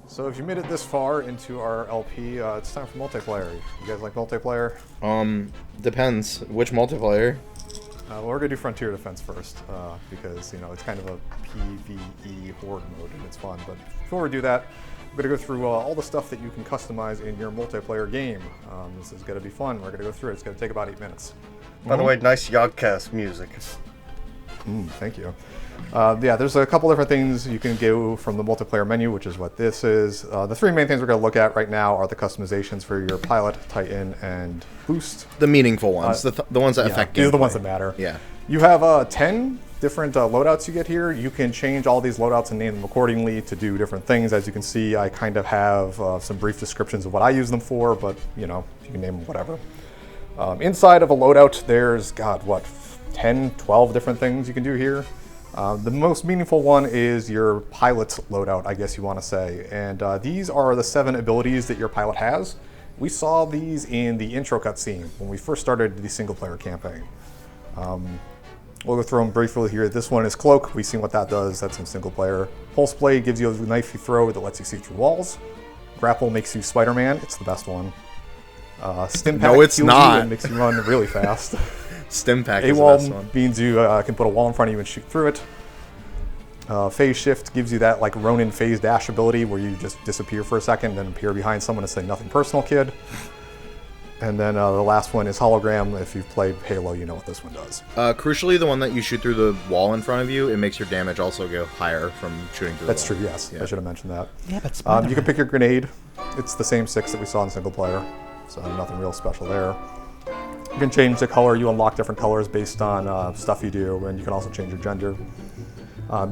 So if you made it this far into our LP, it's time for multiplayer. You guys like multiplayer? Depends. Which multiplayer? Well, we're gonna do Frontier Defense first, because it's kind of a PvE horde mode and it's fun. But before we do that, we're gonna go through all the stuff that you can customize in your multiplayer game. This is gonna be fun. We're gonna go through it. It's gonna take about 8 minutes. By the way, nice Yogcast music. Thank you. Yeah, there's a couple different things you can do from the multiplayer menu, which is what this is. The three main things we're going to look at right now are the customizations for your Pilot, Titan, and Boost. The meaningful ones, the ones that affect gameplay. These are the ones that matter. Yeah. You have 10 different loadouts you get here. You can change all these loadouts and name them accordingly to do different things. As you can see, I kind of have some brief descriptions of what I use them for, but you can name them whatever. Inside of a loadout, there's, 10, 12 different things you can do here. The most meaningful one is your pilot's loadout, I guess you want to say. And these are the 7 abilities that your pilot has. We saw these in the intro cutscene when we first started the single player campaign. We'll go through them briefly here. This one is Cloak. We've seen what that does. That's in single player. Pulse Blade gives you a knife you throw that lets you see through walls. Grapple makes you Spider-Man. It's the best one. Stim Pack it's heals not. you and makes you run really fast. Stim Pack is the best AWOL one. means you can put a wall in front of you and shoot through it. Phase Shift gives you that like Ronin phase dash ability where you just disappear for a second, then appear behind someone and say nothing personal, kid. And then the last one is Hologram. If you've played Halo, you know what this one does. Crucially, the one that you shoot through the wall in front of you, it makes your damage also go higher from shooting through That's the wall. true, yes. Yeah. I should have mentioned that. Yeah, but You can pick your grenade. It's the same 6 that we saw in single player, so nothing real special there. You can change the color. You unlock different colors based on stuff you do, and you can also change your gender.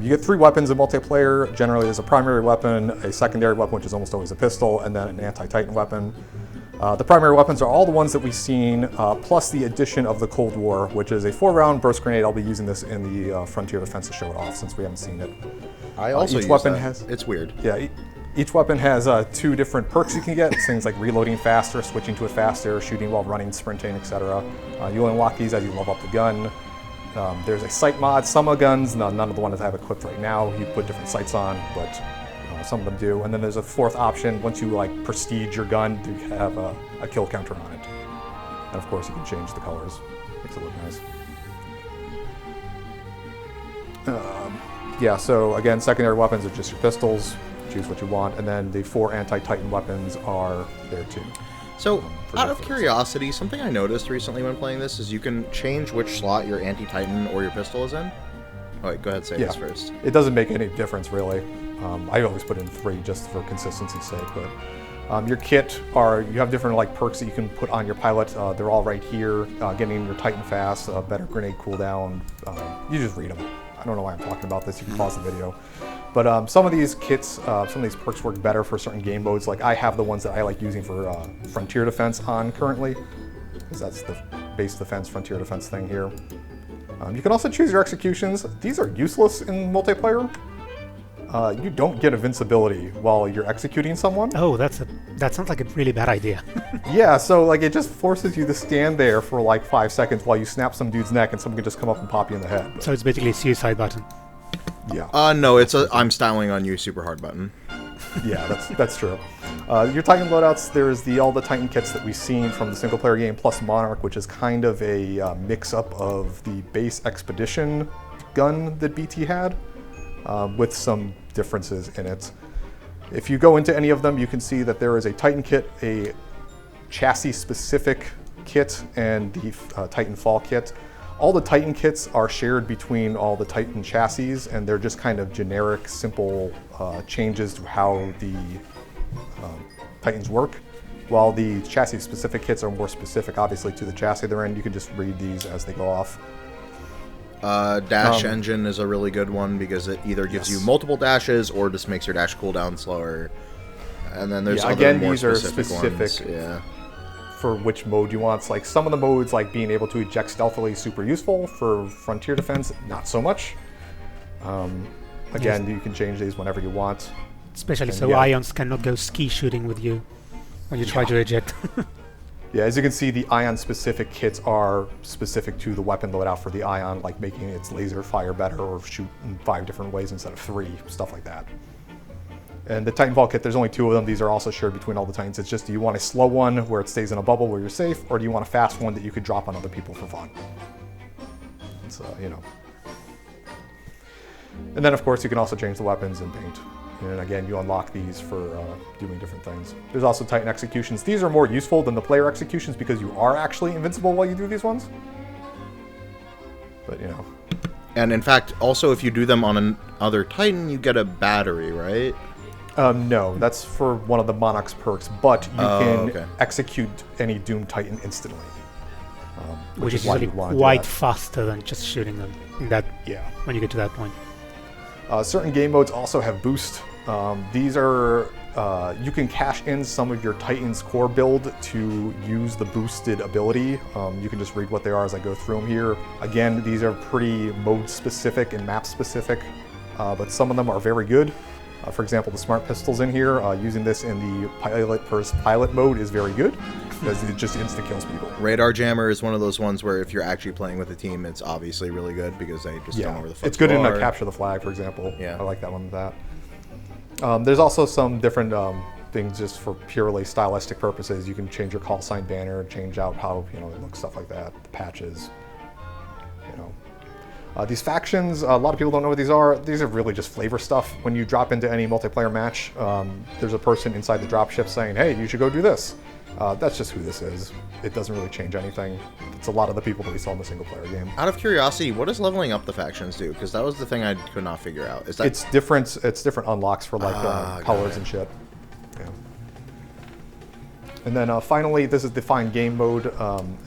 You get 3 weapons in multiplayer. Generally, there's a primary weapon, a secondary weapon, which is almost always a pistol, and then an anti-Titan weapon. The primary weapons are all the ones that we've seen, plus the addition of the Cold War, which is a 4-round burst grenade. I'll be using this in the Frontier Defense to show it off, since we haven't seen it. I also each use weapon that. has. It's weird. Yeah, each weapon has 2 different perks you can get. Things like reloading faster, switching to it faster, shooting while running, sprinting, etc. You unlock these as you level up the gun. There's a sight mod. Some of guns, none of the ones I have equipped right now, you put different sights on, but some of them do. And then there's a 4th option. Once you prestige your gun, you have a kill counter on it. And of course, you can change the colors. Makes it look nice. Yeah, so again, secondary weapons are just your pistols. Choose what you want, and then the 4 anti-Titan weapons are there too. So, for out of difference. curiosity, something I noticed recently when playing this is you can change which slot your anti-Titan or your pistol is in. Oh, wait, go ahead, say this first. It doesn't make any difference really. I always put in 3 just for consistency's sake, but your kit you have different perks that you can put on your pilot. They're all right here. Getting your Titan fast, better grenade cooldown. You just read them. I don't know why I'm talking about this. You can pause the video. But some of these kits, some of these perks work better for certain game modes. Like I have the ones that I like using for Frontier Defense on currently, because that's the base defense, Frontier Defense thing here. You can also choose your executions. These are useless in multiplayer. You don't get invincibility while you're executing someone. Oh, that sounds like a really bad idea. Yeah, so it just forces you to stand there for 5 seconds while you snap some dude's neck and someone can just come up and pop you in the head. So it's basically a suicide button. Yeah. No, it's a I'm styling on you super hard button. Yeah, that's true. Your Titan loadouts, there's all the Titan kits that we've seen from the single player game, plus Monarch, which is kind of a mix-up of the base Expedition gun that BT had, with some differences in it. If you go into any of them, you can see that there is a Titan kit, a chassis-specific kit, and the Titanfall kit. All the Titan kits are shared between all the Titan chassis, and they're just kind of generic, simple changes to how the Titans work. While the chassis-specific kits are more specific, obviously, to the chassis they're in. You can just read these as they go off. Dash engine is a really good one because it either gives you multiple dashes or just makes your dash cooldown slower. And then there's other more these are specific ones. Yeah. For which mode you want. It's like some of the modes, like being able to eject stealthily, is super useful. For Frontier Defense, not so much. Again, you can change these whenever you want. Especially so Ions cannot go ski shooting with you when you try to eject. Yeah, as you can see, the Ion-specific kits are specific to the weapon loadout for the Ion, like making its laser fire better or shoot in 5 different ways instead of 3, stuff like that. And the Titanfall kit, there's only 2 of them. These are also shared between all the Titans. It's just, do you want a slow one where it stays in a bubble where you're safe, or do you want a fast one that you could drop on other people for fun? So, you know. And then, of course, you can also change the weapons and paint. And again, you unlock these for doing different things. There's also Titan executions. These are more useful than the player executions because you are actually invincible while you do these ones. But, you know. And in fact, also if you do them on another Titan, you get a battery, right? No, that's for one of the Monarch's perks, but you can okay. execute any Doom Titan instantly. Which is why usually you'd wanna do quite that. faster than just shooting them. In that, Yeah. when you get to that point. Certain game modes also have boost. These are, you can cash in some of your Titan's core build to use the boosted ability. You can just read what they are as I go through them here. Again, these are pretty mode specific and map specific, but some of them are very good. For example, the smart pistols in here, using this in the pilot versus pilot mode is very good because it just insta kills people. Radar Jammer is one of those ones where if you're actually playing with a team, it's obviously really good because they just don't know where the fuck It's good you in are. Capture the Flag, for example. Yeah. I like that one with that. There's also some different things just for purely stylistic purposes. You can change your call sign banner, change out how it looks, stuff like that. The patches, these factions, a lot of people don't know what these are. These are really just flavor stuff. When you drop into any multiplayer match, there's a person inside the dropship saying, hey, you should go do this. That's just who this is. It doesn't really change anything. It's a lot of the people that we saw in the single player game. Out of curiosity, what does leveling up the factions do? Because that was the thing I could not figure out. Is that It's different unlocks for like colors it. and shit. Yeah. And then finally, this is defined game mode.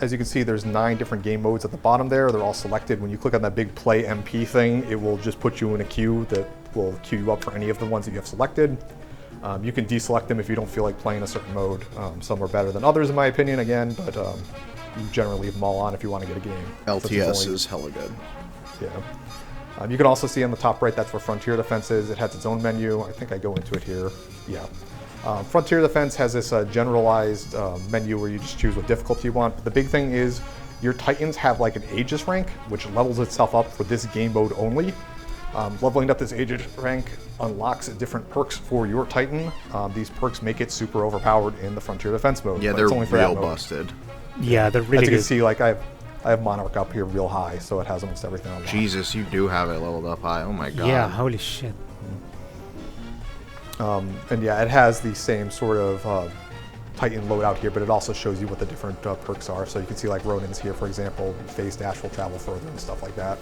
As you can see, there's 9 different game modes at the bottom there. They're all selected. When you click on that big play MP thing, it will just put you in a queue that will queue you up for any of the ones that you have selected. You can deselect them if you don't feel like playing a certain mode. Some are better than others, in my opinion, again, but you generally leave them all on if you want to get a game. LTS is hella good. Yeah. You can also see on the top right, that's where Frontier Defense is. It has its own menu. I think I go into it here. Yeah. Frontier Defense has this generalized menu where you just choose what difficulty you want. But the big thing is your Titans have like an Aegis rank, which levels itself up for this game mode only. Leveling up this Aegis rank unlocks different perks for your Titan. These perks make it super overpowered in the Frontier Defense mode. Yeah, but they're it's only for that real mode. busted. Yeah, they're really As you good. can see, like I have Monarch up here real high, so it has almost everything unlocked. Jesus, you do have it leveled up high. Oh my god. Yeah, holy shit. And yeah, it has the same sort of Titan loadout here, but it also shows you what the different perks are. So you can see like Ronin's here, for example, phase dash will travel further and stuff like that.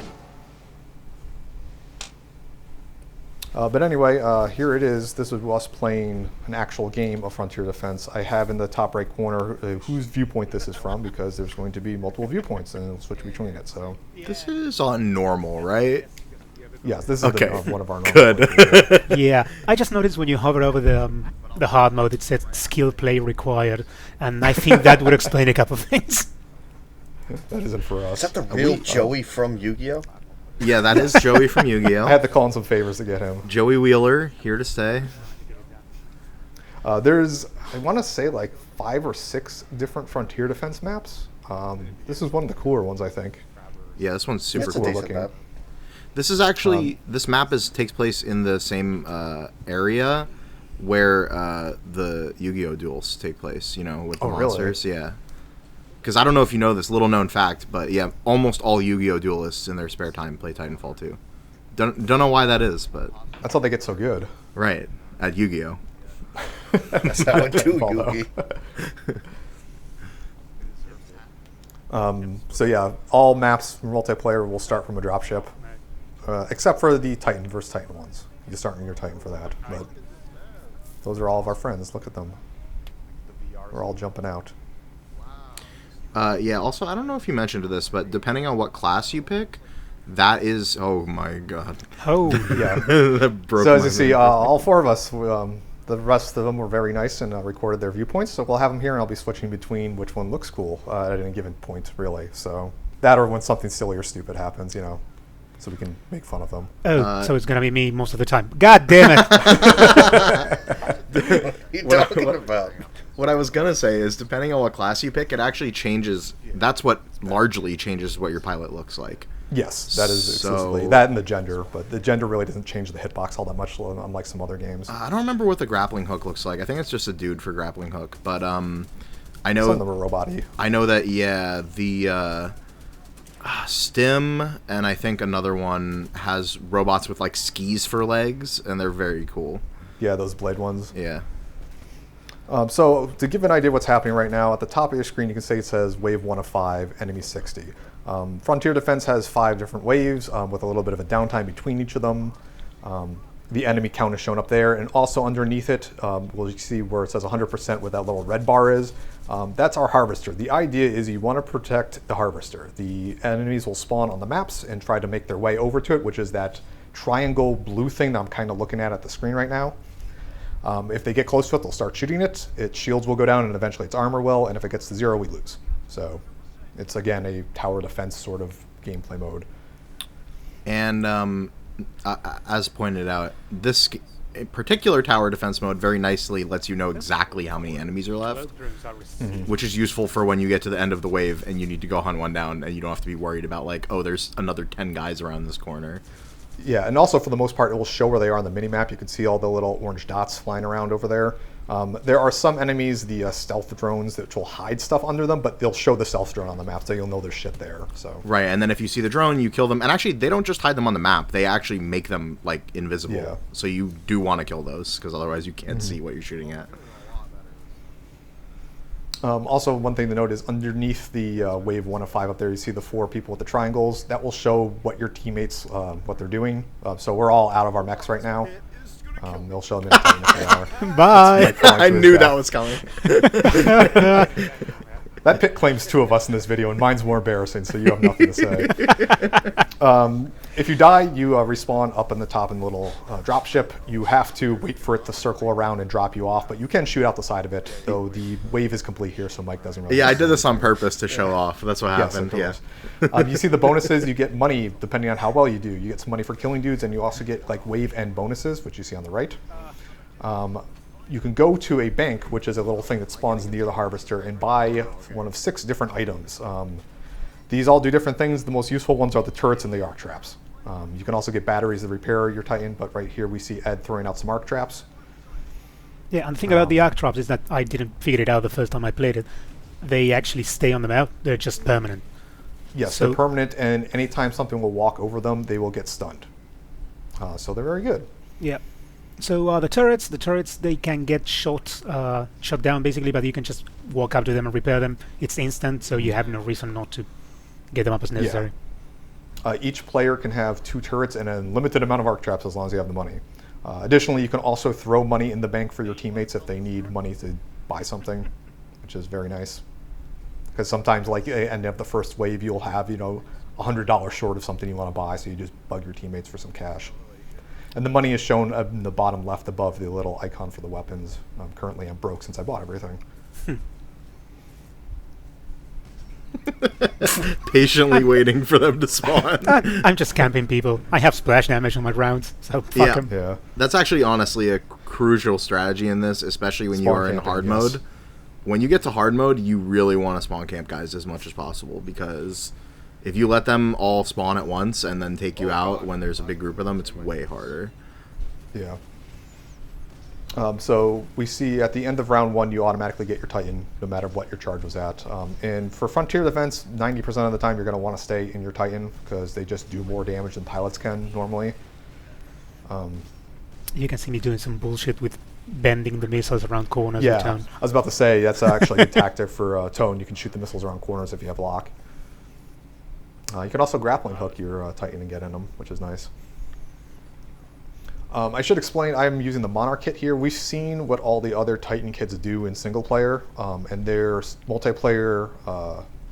But anyway, here it is. This is us playing an actual game of Frontier Defense. I have in the top right corner whose viewpoint this is from, because there's going to be multiple viewpoints and it'll switch between it. So This is on normal, right? yes, this is Okay. one of our normal Good. viewpoints. Yeah, I just noticed when you hover over the hard mode, it says skill play required, and I think that would explain a couple of things. That isn't for us. Is that the real Joey from Yu-Gi-Oh? Yeah, that is Joey from I Yu-Gi-Oh! had to call in some favors to get him. Joey Wheeler, here to stay. There's, I want to say, like 5 or 6 different Frontier Defense maps. This is one of the cooler ones, I think. Yeah, this one's super It's a cool. decent looking. map. This is actually this map takes place in the same area where the Yu-Gi-Oh duels take place. You know, with the Oh, really? monsters. Yeah. Because I don't know if you know this little known fact, but yeah, almost all Yu-Gi-Oh duelists in their spare time play Titanfall 2. Don't know why that is, but That's how they get so good. right at Yu-Gi-Oh. That's that one too, Titanfall, Yugi. So yeah, all maps from multiplayer will start from a dropship, except for the Titan versus Titan ones. You can start on your Titan for that, but those are all of our friends. Look at them. We're all jumping out. Yeah, also, I don't know if you mentioned this, but depending on what class you pick, that is... Oh, my God. Oh, Yeah. That broke So as my you see, video. all 4 of us, the rest of them were very nice and recorded their viewpoints. So we'll have them here, and I'll be switching between which one looks cool at any given point, really. So that, or when something silly or stupid happens, so we can make fun of them. so it's gonna be me most of the time. God damn it! What are you talking about? What I was going to say is, depending on what class you pick, it actually changes... That's what largely changes what your pilot looks like. Yes, that is exclusively So- that and the gender, but the gender really doesn't change the hitbox all that much, unlike some other games. I don't remember what the grappling hook looks like. I think it's just a dude for grappling hook, but I Some of them know are robot-y. I know that the Stim and I think another one has robots with like skis for legs, and they're very cool. Yeah, those blade ones. Yeah. So to give an idea of what's happening right now, at the top of your screen you can see it says Wave 1 of 5, Enemy 60. Frontier Defense has 5 different waves with a little bit of a downtime between each of them. The enemy count is shown up there, and also underneath it, we'll see where it says 100% where that little red bar is. That's our harvester. The idea is you want to protect the harvester. The enemies will spawn on the maps and try to make their way over to it, which is that triangle blue thing that I'm kind of looking at the screen right now. If they get close to it, they'll start shooting it. Its shields will go down, and eventually its armor will, and if it gets to 0, we lose. So it's, again, a tower defense sort of gameplay mode. And as pointed out, this particular tower defense mode very nicely lets you know exactly how many enemies are left, which is useful for when you get to the end of the wave and you need to go hunt one down, and you don't have to be worried about, like, oh, there's another 10 guys around this corner. Yeah, and also for the most part, it will show where they are on the minimap. You can see all the little orange dots flying around over there. There are some enemies, the stealth drones, that will hide stuff under them, but they'll show the stealth drone on the map, so you'll know there's shit there. So Right, and then if you see the drone, you kill them. And actually, they don't just hide them on the map. They actually make them, like, invisible. Yeah. So you do want to kill those, because otherwise you can't see what you're shooting at. Also, one thing to note is underneath the Wave 1 of 5 up there, you see the 4 people with the triangles. That will show what your teammates, what they're doing. So we're all out of our mechs right now. They'll show them in a second if they are. Bye. I knew that was coming. That pit claims 2 of us in this video, and mine's more embarrassing, so you have nothing to say. If you die, you respawn up in the top in the little drop ship. You have to wait for it to circle around and drop you off, but you can shoot out the side of it, though the wave is complete here, so Mike doesn't really... Yeah, I did this on purpose to show off. That's what Yes, happened. of Yeah. course. You see the bonuses, you get money depending on how well you do. You get some money for killing dudes, and you also get like wave end bonuses, which you see on the right. You can go to a bank, which is a little thing that spawns near the harvester, and buy one of 6 different items. These all do different things. The most useful ones are the turrets and the arc traps. You can also get batteries to repair your Titan, but right here we see Ed throwing out some arc traps. Yeah, and the thing about the arc traps is that I didn't figure it out the first time I played it. They actually stay on the map. They're just permanent. Yes, So- they're permanent, and anytime something will walk over them, they will get stunned. So they're very good. Yeah. So the turrets, they can get shot down basically, but you can just walk up to them and repair them. It's instant, so you have no reason not to get them up as necessary. Each player can have 2 turrets and a limited amount of arc traps as long as you have the money. Additionally, you can also throw money in the bank for your teammates if they need money to buy something, which is very nice. Because sometimes, like, at the end of the first wave, you'll have, $100 short of something you want to buy, so you just bug your teammates for some cash. And the money is shown in the bottom left above the little icon for the weapons. Currently, I'm broke since I bought everything. Patiently waiting for them to spawn. I'm just camping people. I have splash damage on my rounds, so fuck Yeah. them. Yeah. That's actually honestly a crucial strategy in this, especially when you Spawn are in camping, hard yes. mode. When you get to hard mode, you really want to spawn camp guys as much as possible, because if you let them all spawn at once and then take you out when there's a big group of them, it's way harder. Yeah. So we see at the end of round 1, you automatically get your Titan, no matter what your charge was at. And for Frontier Defense, 90% of the time you're going to want to stay in your Titan, because they just do more damage than pilots can normally. You can see me doing some bullshit with bending the missiles around corners of Yeah, town. I was about to say, that's actually a tactic for Tone. You can shoot the missiles around corners if you have lock. You can also grappling hook your Titan and get in them, which is nice. I should explain, I'm using the Monarch kit here. We've seen what all the other Titan kits do in single player, and their multiplayer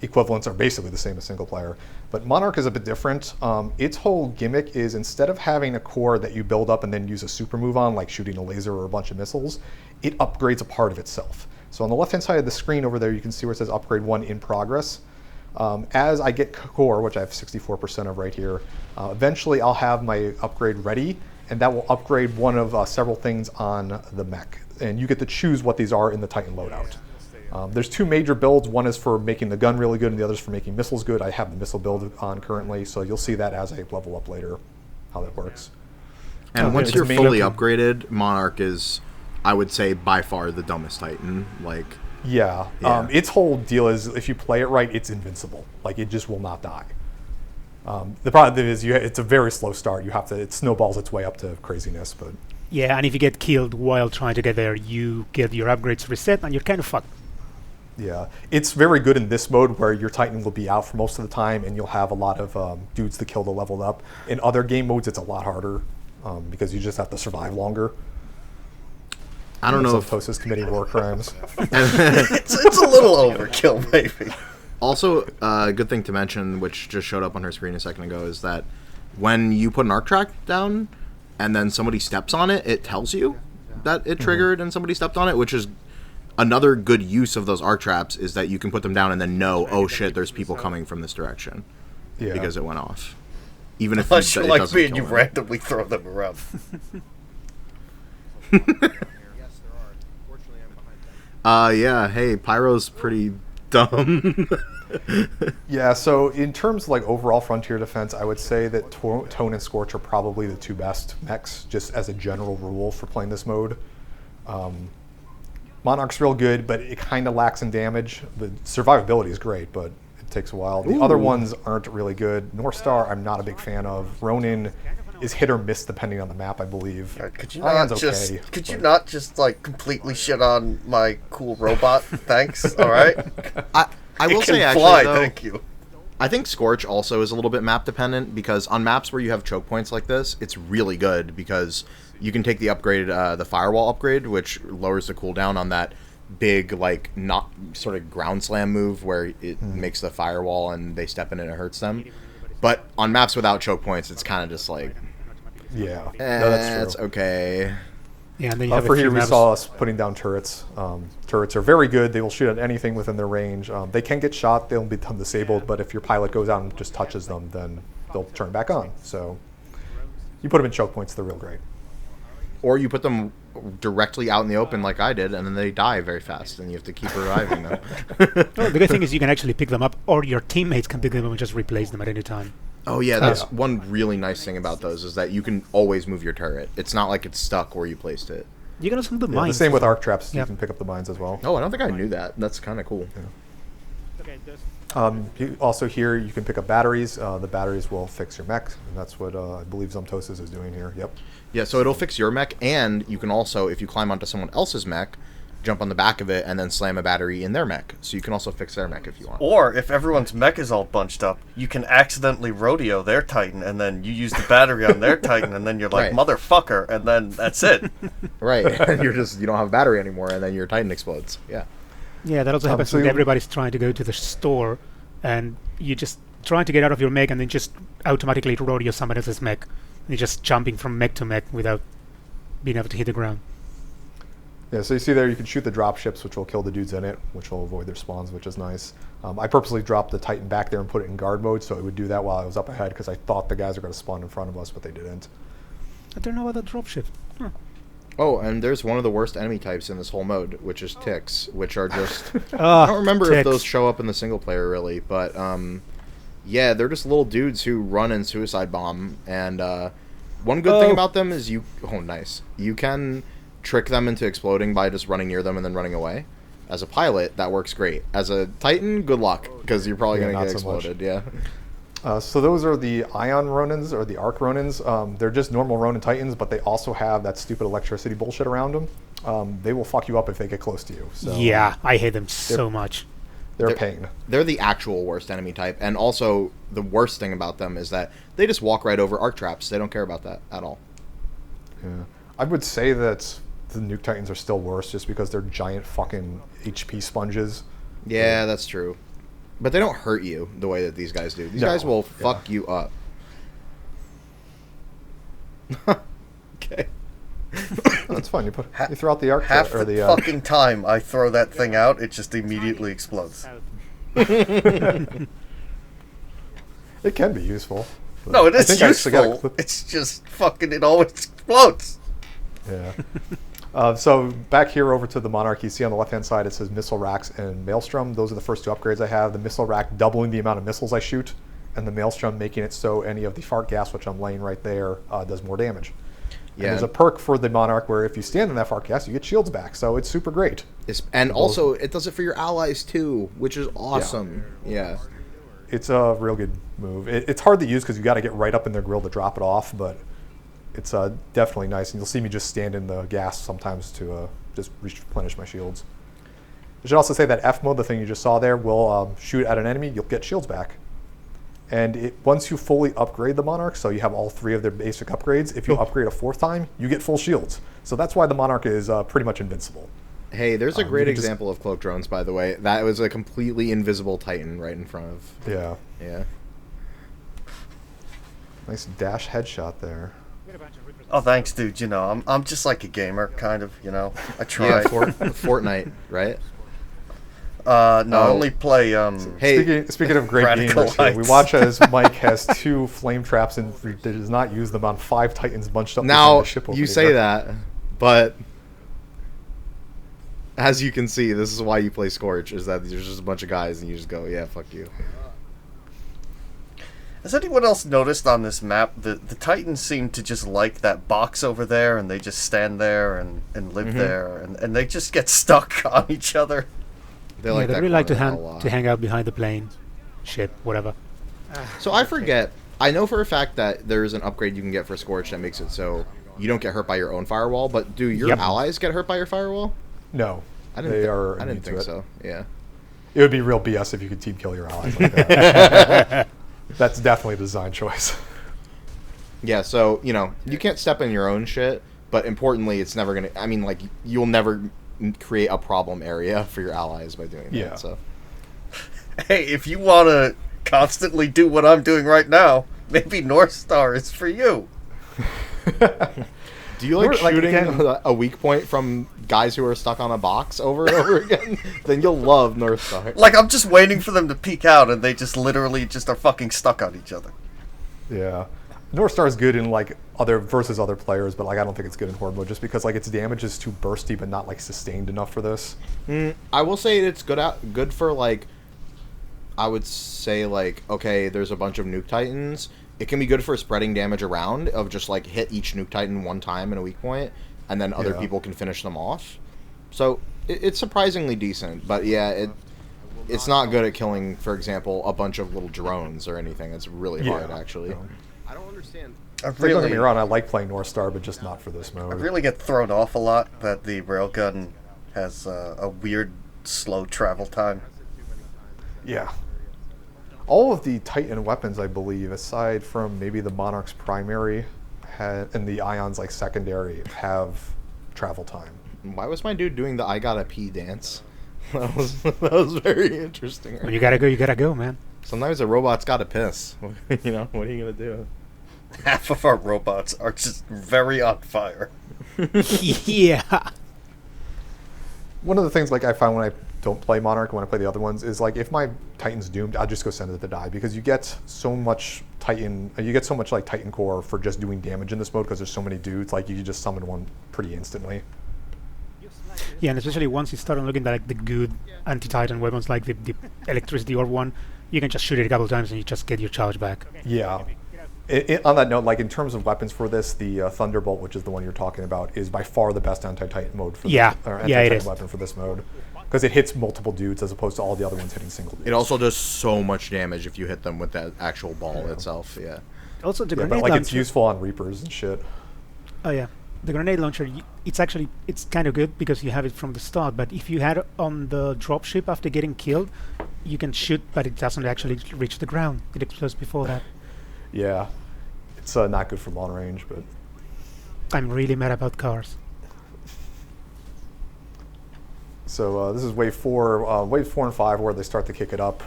equivalents are basically the same as single player. But Monarch is a bit different. Its whole gimmick is, instead of having a core that you build up and then use a super move on, like shooting a laser or a bunch of missiles, it upgrades a part of itself. So on the left-hand side of the screen over there, you can see where it says Upgrade 1 in progress. As I get core, which I have 64% of right here, eventually I'll have my upgrade ready, and that will upgrade one of several things on the mech. And you get to choose what these are in the Titan loadout. There's two major builds. One is for making the gun really good, and the other is for making missiles good. I have the missile build on currently, so you'll see that as I level up later, how that works. And once you're fully upgraded, Monarch is, I would say, by far the dumbest Titan. Like, yeah. Its whole deal is if you play it right, it's invincible. Like, it just will not die. The problem is it's a very slow start. It snowballs its way up to craziness, but Yeah, and if you get killed while trying to get there, you get your upgrades reset, and you're kind of fucked. yeah, it's very good in this mode where your Titan will be out for most of the time, and you'll have a lot of dudes to kill to level up. In other game modes, it's a lot harder because you just have to survive longer. I don't know if Post is committing war crimes. It's a little overkill, maybe. Also, a good thing to mention, which just showed up on her screen a second ago, is that when you put an arc track down and then somebody steps on it, it tells you that it triggered and somebody stepped on it, which is another good use of those arc traps, is that you can put them down and then know, oh shit, there's people coming from this direction because it went off. Even if Unless you're like doesn't me and kill you them. randomly throw them around. Yeah, hey, Pyro's pretty dumb. Yeah, so in terms of like overall frontier defense, I would say that Tone and Scorch are probably the two best mechs, just as a general rule for playing this mode. Monarch's real good, but it kind of lacks in damage. The survivability is great, but it takes a while. The other ones aren't really good. North Star, I'm not a big fan of. Ronin is hit or miss depending on the map, I believe. Could you Ion's not just okay, could you but- not just like completely shit on my cool robot? Thanks. All right. I will It can say, actually, fly, though, thank you. I think Scorch also is a little bit map dependent, because on maps where you have choke points like this, it's really good because you can take the upgrade, the firewall upgrade, which lowers the cooldown on that big, like, not sort of ground slam move where it makes the firewall and they step in and it hurts them. But on maps without choke points, it's kind of just like, Yeah, no, that's true. it's okay. Yeah, and then you have For a few here, we maps. saw us putting down turrets. Turrets are very good. They will shoot at anything within their range. They can get shot. They'll become disabled. But if your pilot goes out and just touches them, then they'll turn back on. So you put them in choke points, they're real great. Or you put them directly out in the open like I did, and then they die very fast, and you have to keep reviving them. No, the good thing is you can actually pick them up, or your teammates can pick them up and just replace them at any time. Oh yeah, that's one really nice thing about those, is that you can always move your turret. It's not like it's stuck where you placed it. You can also do the Yeah, the mines. same with arc traps. Yeah. You can pick up the mines as well. Oh, I don't think I knew that. That's kind of cool. Also here, you can pick up batteries. The batteries will fix your mech, and that's what I believe Zomtosis is doing here. Yep. Yeah, so it'll fix your mech, and you can also, if you climb onto someone else's mech, jump on the back of it and then slam a battery in their mech. So you can also fix their mech if you want. Or if everyone's mech is all bunched up, you can accidentally rodeo their Titan, and then you use the battery on their Titan, and then you're like, Right. motherfucker, and then that's it. Right, and you don't have a battery anymore, and then your Titan explodes. Yeah. Yeah, that also happens so when you- everybody's trying to go to the store, and you just trying to get out of your mech, and then just automatically rodeo someone else's mech. And you're just jumping from mech to mech without being able to hit the ground. Yeah, so you see there, you can shoot the drop ships, which will kill the dudes in it, which will avoid their spawns, which is nice. I purposely dropped the Titan back there and put it in guard mode, so it would do that while I was up ahead, because I thought the guys were going to spawn in front of us, but they didn't. I don't know about that dropship. Huh. Oh, and there's one of the worst enemy types in this whole mode, which is ticks, which are just... Ah, I don't remember if ticks. those show up in the single player, really, but, yeah, they're just little dudes who run and suicide bomb, and, one good thing about them is you... Oh, nice. You can trick them into exploding by just running near them and then running away. As a pilot, that works great. As a Titan, good luck, because you're probably Yeah, going to not get so much. exploded, yeah. So those are the Ion Ronins, or the Arc Ronins. They're just normal Ronin Titans, but they also have that stupid electricity bullshit around them. They will fuck you up if they get close to you. So, Yeah, I hate them so much. They're a pain. They're the actual worst enemy type, and also the worst thing about them is that they just walk right over arc traps. They don't care about that at all. Yeah. I would say that the Nuke Titans are still worse just because they're giant fucking HP sponges. Yeah, that's true. But they don't hurt you the way that these guys do. These No, guys will yeah. fuck you up. Okay. That's fine. You throw out the arc Half or the the fucking time I throw that thing out, it just immediately explodes. It can be useful. but No, it I is think I actually got useful. It's just fucking, it always explodes. Yeah. So back here over to the Monarch, you see on the left-hand side it says Missile Racks and Maelstrom. Those are the first two upgrades I have. The Missile Rack doubling the amount of missiles I shoot, and the Maelstrom making it so any of the fart gas, which I'm laying right there, does more damage. Yeah. And there's a perk for the Monarch where if you stand in that fart gas, you get shields back, so it's super great. And also, it does it for your allies too, which is awesome. Yeah. It's a real good move. It's hard to use because you got to get right up in their grill to drop it off, but it's definitely nice. And you'll see me just stand in the gas sometimes to just replenish my shields. I should also say that F mode, the thing you just saw there, will shoot at an enemy, you'll get shields back. And once you fully upgrade the Monarch, so you have all three of their basic upgrades, if you upgrade a fourth time, you get full shields. So that's why the Monarch is pretty much invincible. Hey, there's a great example of cloak drones, by the way. That was a completely invisible Titan right in front of... Yeah. Yeah. Nice dash headshot there. Oh, thanks, dude. You know, I'm just like a gamer, kind of, you know. I try. Yeah, Fortnite, right? No, I only play, Hey, speaking of great gamers here, we watch as Mike has 2 flame traps and does not use them on 5 Titans bunched up. now, the ship over you here. say that, but... As you can see, this is why you play Scorch, is that there's just a bunch of guys and you just go, yeah, fuck you. Has anyone else noticed on this map that the Titans seem to just like that box over there, and they just stand there and live there, and they just get stuck on each other? They really like to hang out behind the plane, ship, whatever. So I forget. I know for a fact that there's an upgrade you can get for Scorch that makes it so you don't get hurt by your own firewall, but do your allies get hurt by your firewall? No. I didn't think so. Yeah. It would be real BS if you could team kill your allies like that. That's definitely a design choice. Yeah, so, you know, you can't step in your own shit, but importantly, it's never going to... I mean, like, you'll never create a problem area for your allies by doing that, so... Hey, if you want to constantly do what I'm doing right now, maybe North Star is for you. Do you like shooting a weak point from guys who are stuck on a box over and over again? Then you'll love North Star. Like, I'm just waiting for them to peek out, and they just literally just are fucking stuck on each other. Yeah. North Star is good in, like, versus other players, but, like, I don't think it's good in Horde mode, just because, like, its damage is too bursty, but not, like, sustained enough for this. I will say it's good for, like, I would say, like, okay, there's a bunch of Nuke Titans. It can be good for spreading damage around, of just, like, hit each Nuke Titan one time in a weak point, and then other people can finish them off. So, it's surprisingly decent, but yeah, it's not good at killing, for example, a bunch of little drones or anything. It's really hard, actually. I don't understand. Don't get me wrong, I like playing North Star, but just not for this mode. I really get thrown off a lot that the railgun has a weird, slow travel time. Yeah. All of the Titan weapons, I believe, aside from maybe the Monarch's primary and the Ion's like secondary, have travel time. Why was my dude doing the I gotta pee dance? That was very interesting. When you gotta go, man. Sometimes a robot's gotta piss. You know, what are you gonna do? Half of our robots are just very on fire. Yeah. One of the things like I find when I don't play Monarch, when I play the other ones, is like if my Titan's doomed, I'll just go send it to die, because you get so much like Titan core for just doing damage in this mode because there's so many dudes. Like you can just summon one pretty instantly. Yeah, and especially once you start looking at like the good anti-Titan weapons, like the electricity orb one, you can just shoot it a couple of times and you just get your charge back. Yeah. On that note, like in terms of weapons for this, the Thunderbolt, which is the one you're talking about, is by far the best anti-Titan mode for anti-Titan weapon for this mode, because it hits multiple dudes as opposed to all the other ones hitting single dudes. It also does so much damage if you hit them with that actual ball itself. Yeah. Also, the grenade but like launcher, it's useful on Reapers and shit. Oh yeah, the grenade launcher. It's kind of good because you have it from the start. But if you had it on the dropship after getting killed, you can shoot, but it doesn't actually reach the ground. It explodes before that. Yeah, it's not good for long range, but I'm really mad about cars. So this is wave 4. Wave 4 and 5 where they start to kick it up.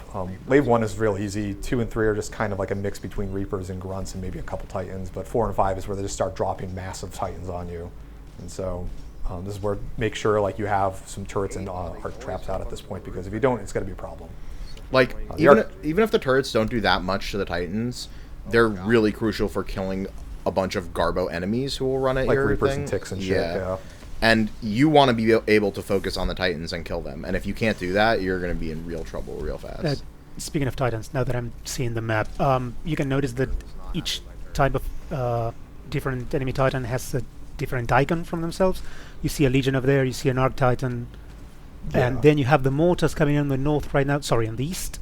Wave 1 is real easy. 2 and 3 are just kind of like a mix between Reapers and Grunts and maybe a couple Titans. But 4 and 5 is where they just start dropping massive Titans on you. And so this is where make sure like you have some turrets and arc traps out at this point, because if you don't, it's going to be a problem. Like even if the turrets don't do that much to the Titans, they're really crucial for killing a bunch of Garbo enemies who will run at Like your Reapers thing. and Ticks and shit, yeah. And you want to be able to focus on the Titans and kill them. And if you can't do that, you're going to be in real trouble real fast. Speaking of Titans, now that I'm seeing the map, you can notice that each type of different enemy Titan has a different icon from themselves. You see a Legion over there, you see an Arc Titan, and then you have the Mortars coming in the north right now, sorry, in the east.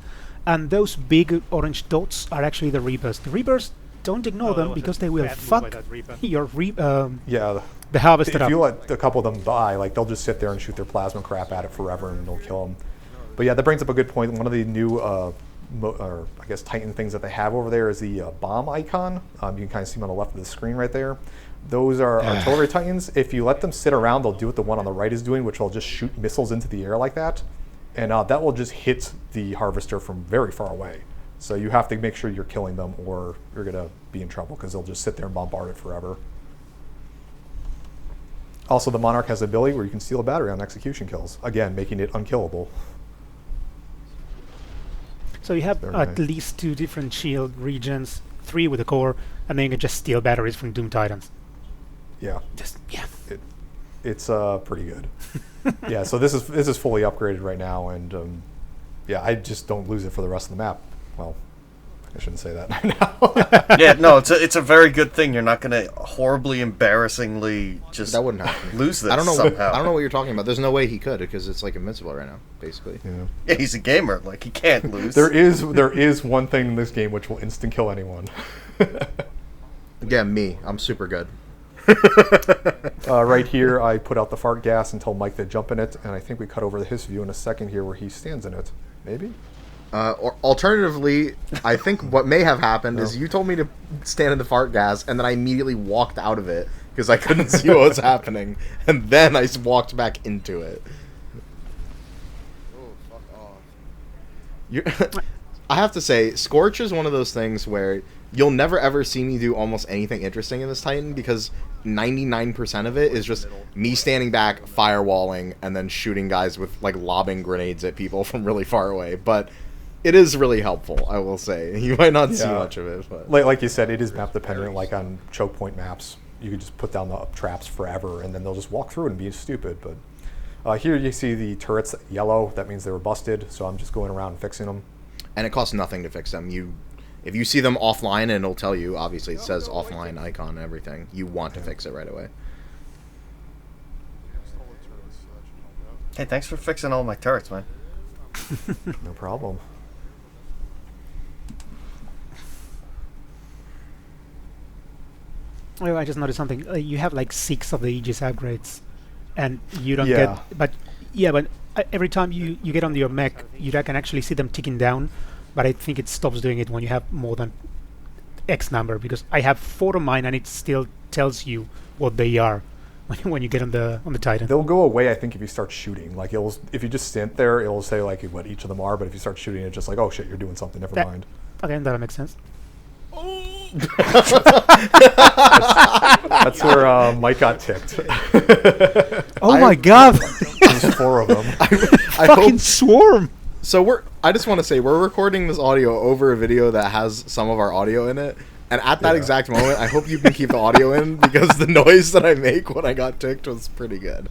And those big orange dots are actually the Reapers. The Reapers, don't ignore them because they will fuck your the Harvester if up. you let a couple of them die, like they'll just sit there and shoot their plasma crap at it forever and they'll kill them. But yeah, that brings up a good point. One of the new, or I guess Titan things that they have over there is the bomb icon. You can kind of see them on the left of the screen right there. Those are artillery Titans. If you let them sit around, they'll do what the one on the right is doing, which will just shoot missiles into the air like that. And that will just hit the Harvester from very far away. So you have to make sure you're killing them or you're going to be in trouble because they'll just sit there and bombard it forever. Also, the Monarch has the ability where you can steal a battery on execution kills. Again, making it unkillable. So you have at least 2 different shield regions, 3 with the core, and then you can just steal batteries from Doom Titans. Yeah. Yeah. It's pretty good. Yeah, so this is fully upgraded right now, and yeah, I just don't lose it for the rest of the map. Well, I shouldn't say that now. Yeah, no, it's a very good thing. You're not going to horribly, embarrassingly just that wouldn't happen. Lose this I don't know. somehow. I don't know what you're talking about. There's no way he could because it's like invincible right now, basically. Yeah, he's a gamer. Like, he can't lose. There is one thing in this game which will instant kill anyone. Yeah, me. I'm super good. Right here, I put out the fart gas and told Mike to jump in it, and I think we cut over to his view in a second here where he stands in it. Maybe? Or alternatively, I think what may have happened is you told me to stand in the fart gas, and then I immediately walked out of it because I couldn't see what was happening, and then I walked back into it. Oh, fuck off. I have to say, Scorch is one of those things where you'll never ever see me do almost anything interesting in this Titan because 99% of it is just me standing back, firewalling, and then shooting guys with, like, lobbing grenades at people from really far away. But it is really helpful, I will say. You might not see much of it. But like you said, it is map dependent. Like on choke point maps, you could just put down the traps forever, and then they'll just walk through it and be stupid. But here you see the turrets yellow. That means they were busted, so I'm just going around and fixing them. And it costs nothing to fix them. If you see them offline, and it'll tell you, obviously it says offline icon and everything, you want to fix it right away. Hey, thanks for fixing all my turrets, man. No problem. Well, I just noticed something. You have like 6 of the Aegis upgrades, and you don't get. But every time you get on your mech, you can actually see them ticking down. But I think it stops doing it when you have more than X number, because I have 4 of mine, and it still tells you what they are when you get on the Titan. They'll go away, I think, if you start shooting. Like if you just stand there, it'll say like what each of them are. But if you start shooting, it's just like, oh shit, you're doing something. Never mind. Okay, that makes sense. That's where Mike got ticked. Oh my god! There's 4 of them. I Fucking swarm! So I just want to say, we're recording this audio over a video that has some of our audio in it. And at that exact moment, I hope you can keep the audio in, because the noise that I make when I got ticked was pretty good.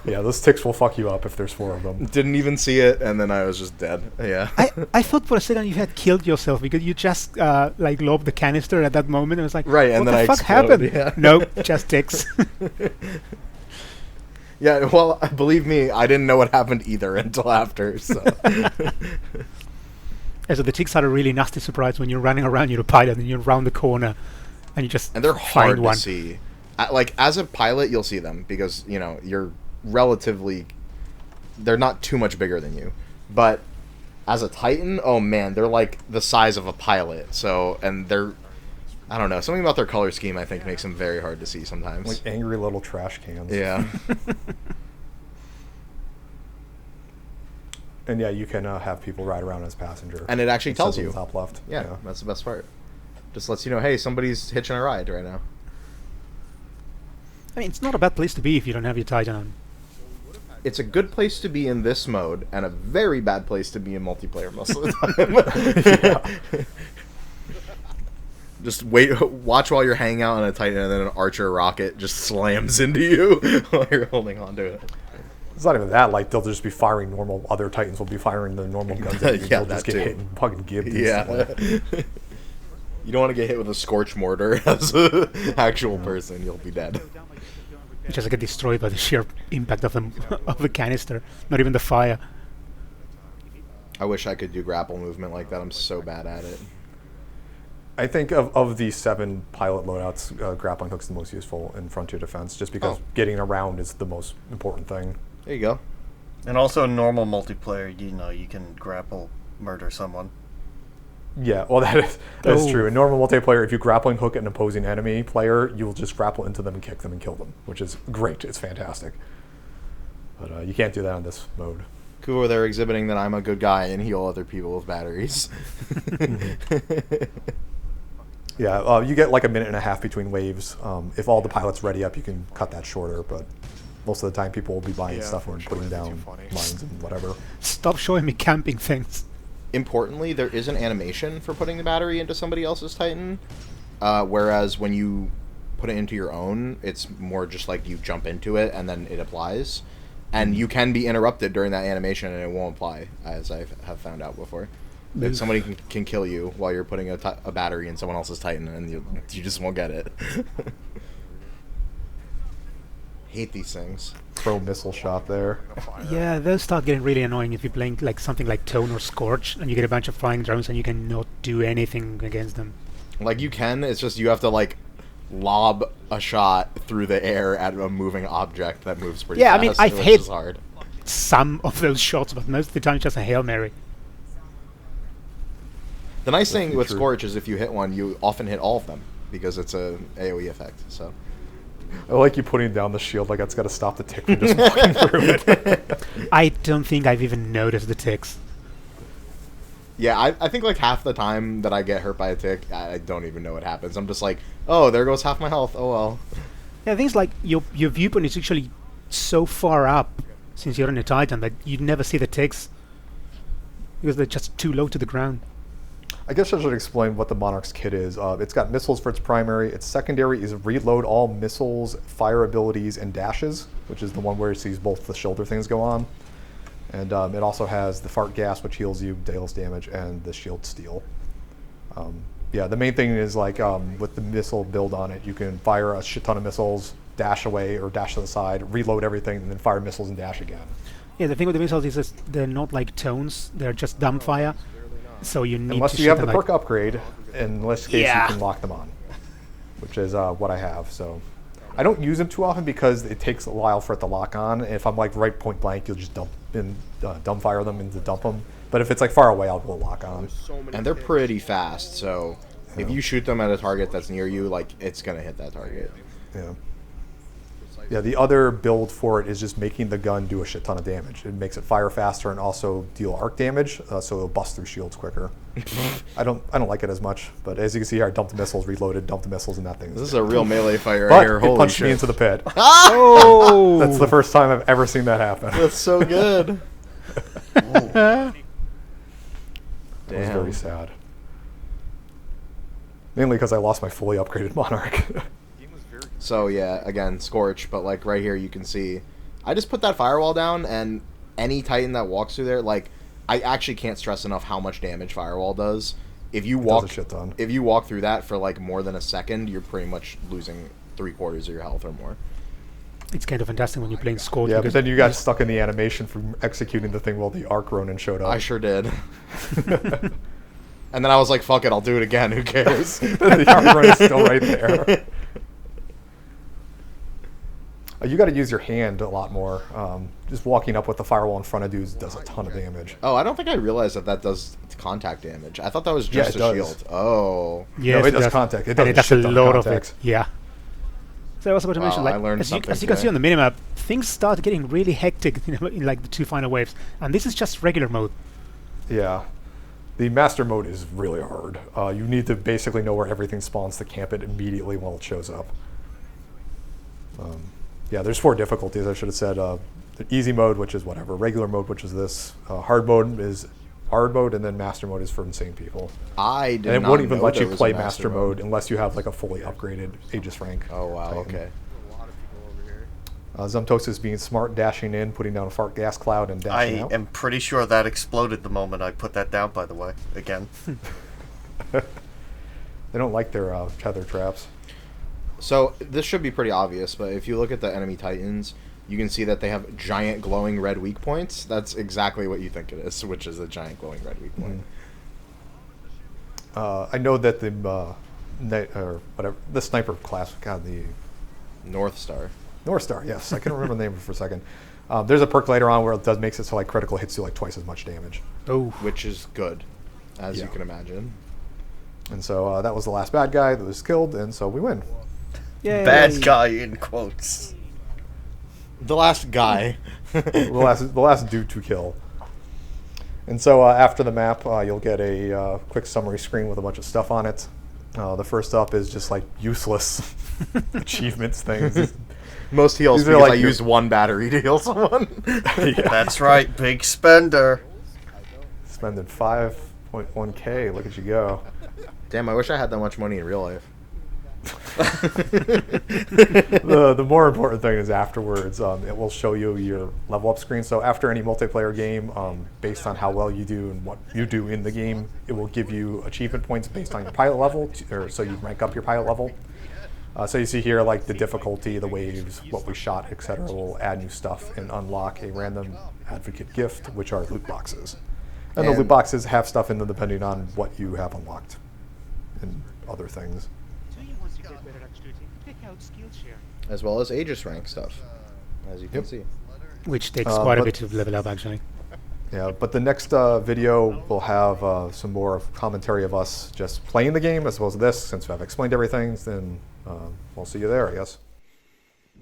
Yeah, those ticks will fuck you up if there's 4 of them. Didn't even see it, and then I was just dead. Yeah. I thought for a second you had killed yourself because you just like lobbed the canister at that moment. And I was like, right, and what then the fuck happened? Yeah. Nope, just ticks. Yeah, well, believe me, I didn't know what happened either until after. So, so the ticks are a really nasty surprise when you're running around your pilot and you're around the corner, and you just and they're find hard one. to see. Like as a pilot, you'll see them because you're relatively, they're not too much bigger than you, but as a Titan, oh man, they're like the size of a pilot. So and they're, I don't know, something about their color scheme I think makes them very hard to see sometimes. Like angry little trash cans. Yeah. And yeah, you can have people ride around as passenger. And it actually tells you. Top left. Yeah, that's the best part. Just lets you know, hey, somebody's hitching a ride right now. I mean, it's not a bad place to be if you don't have your Titan on. It's a good place to be in this mode, and a very bad place to be in multiplayer most of the time. Just wait, watch while you're hanging out on a Titan, and then an Archer rocket just slams into you while you're holding onto it. It's not even that. Like, they'll just be firing normal. Other Titans will be firing the normal guns at you. Yeah, They'll just that get too. hit and fucking give. Yeah. You don't want to get hit with a scorch mortar as an actual person. You'll be dead. You just get destroyed by the sheer impact of the canister, not even the fire. I wish I could do grapple movement like that. I'm so bad at it. I think of the 7 pilot loadouts, grappling hook's the most useful in frontier defense, just because getting around is the most important thing. There you go. And also normal multiplayer, you can grapple murder someone. Yeah, well, that is true. In normal multiplayer, if you grappling hook an opposing enemy player, you will just grapple into them and kick them and kill them, which is great. It's fantastic. But you can't do that on this mode. Cool, they're exhibiting that I'm a good guy and heal other people with batteries. Yeah, you get like a minute and a half between waves. If all the pilots ready up, you can cut that shorter, but most of the time people will be buying stuff and putting down mines and whatever. Stop showing me camping things. Importantly, there is an animation for putting the battery into somebody else's Titan, whereas when you put it into your own, it's more just like you jump into it and then it applies. And you can be interrupted during that animation and it won't apply, as I have found out before. Like somebody can kill you while you're putting a battery in someone else's Titan and you just won't get it. Hate these things. Pro missile shot there. Yeah, they'll start getting really annoying if you're playing like something like Tone or Scorch and you get a bunch of flying drones and you cannot do anything against them. Like you can, it's just you have to like lob a shot through the air at a moving object that moves pretty fast. I mean, I've which hit is hard. some of those shots, but most of the time it's just a Hail Mary. The nice thing with true. Scorch is if you hit one, you often hit all of them because it's a AoE effect. So I like you putting down the shield like that's got to stop the tick from just walking through it. I don't think I've even noticed the ticks. yeah, I think like half the time that I get hurt by a tick, I don't even know what happens. I'm just like, oh, there goes half my health. Oh well. Yeah, things like your viewpoint is actually so far up since you're in a Titan that you never see the ticks because they're just too low to the ground. I guess I should explain what the Monarch's kit is. It's got missiles for its primary. Its secondary is reload all missiles, fire abilities, and dashes, which is the one where it sees both the shoulder things go on. And it also has the fart gas, which heals you, deals damage, and the shield steel. Yeah, the main thing is like with the missile build on it, you can fire a shit ton of missiles, dash away or dash to the side, reload everything, and then fire missiles and dash again. Yeah, the thing with the missiles is that they're not like Tones, they're just dumbfire. So you need Unless to you have shoot the them perk upgrade, in this case Yeah. you can lock them on, which is what I have. So I don't use them too often because it takes a while for it to lock on. If I'm like right point blank, you'll just dumbfire them and dump them. But if it's like far away, I'll go lock on. And they're pretty fast, so if you shoot them at a target that's near you, like it's gonna hit that target. Yeah. Yeah, the other build for it is just making the gun do a shit ton of damage. It makes it fire faster and also deal arc damage, so it'll bust through shields quicker. I don't like it as much, but as you can see here, I dumped the missiles, reloaded, dumped the missiles, and that thing. This is a real melee fighter But here. it Holy punched shit! me into the pit. Oh! That's the first time I've ever seen that happen. That's so good. It was Damn. very sad. Mainly because I lost my fully upgraded Monarch. So yeah, again, Scorch, but like right here you can see, I just put that firewall down, and any Titan that walks through there, like I actually can't stress enough how much damage firewall does. If you It walk, does a shit ton. if you walk through that for like more than a second, you're pretty much losing 3/4 of your health or more. It's kind of fantastic when you're playing Scorch. Yeah, but because then you got stuck in the animation from executing the thing while the Arc Ronin showed up. I sure did. And then I was like, "Fuck it, I'll do it again. Who cares?" The Arc Ronin's still right there. You got to use your hand a lot more. Just walking up with the firewall in front of dudes does a ton of damage. Oh, I don't think I realized that does contact damage. I thought that was Yeah, just it a does. shield. Oh. yes, No, it does contact. It does and a it does a shit ton of lot of contact. it. Yeah. So I was about to mention, Wow, I like, learned as you something can see today. on the minimap, things start getting really hectic in like the 2 final waves, and this is just regular mode. Yeah. The master mode is really hard. You need to basically know where everything spawns to camp it immediately while it shows up. Yeah, there's 4 difficulties, I should have said. The easy mode, which is whatever. Regular mode, which is this. Hard mode is hard mode, and then master mode is for insane people. I did And it not won't even know let there you was a play master mode unless you have like a fully upgraded Aegis rank. Oh wow, Titan. okay. Zumtos is being smart, dashing in, putting down a fart gas cloud, and dashing I out. am pretty sure that exploded the moment I put that down, by the way. Again. They don't like their tether traps. So this should be pretty obvious, but if you look at the enemy Titans, you can see that they have giant glowing red weak points. That's exactly what you think it is, which is a giant glowing red weak point. I know that the or whatever the sniper class, God, the North Star. North Star, yes, I couldn't remember the name for a second. There's a perk later on where it does makes it so like critical hits do like twice as much damage. Oh, Which is good, as Yeah. you can imagine. And so that was the last bad guy that was killed, and so we win. yay. Bad guy in quotes. The last guy. the last dude to kill. And so after the map, you'll get a quick summary screen with a bunch of stuff on it. The first up is just like useless achievements things. Most heals These are because like I your- used one battery to heal someone. Yeah. That's right, big spender. Spending 5.1k. Look at you go. Damn, I wish I had that much money in real life. The more important thing is afterwards, it will show you your level up screen. So after any multiplayer game, based on how well you do and what you do in the game, it will give you achievement points based on your pilot level, or so you rank up your pilot level. So you see here like the difficulty, the waves, what we shot, etc. will add new stuff and unlock a random advocate gift, which are loot boxes. And the loot And- boxes have stuff in them depending on what you have unlocked and other things. Do you want to get better at shooting? Check out Skillshare. As well as Aegis rank stuff, as you can Yep. see. Which takes quite a but- bit to level up, actually. Yeah, but the next video will have some more of commentary of us just playing the game as well as this. Since I've explained everything, then we'll see you there, I guess.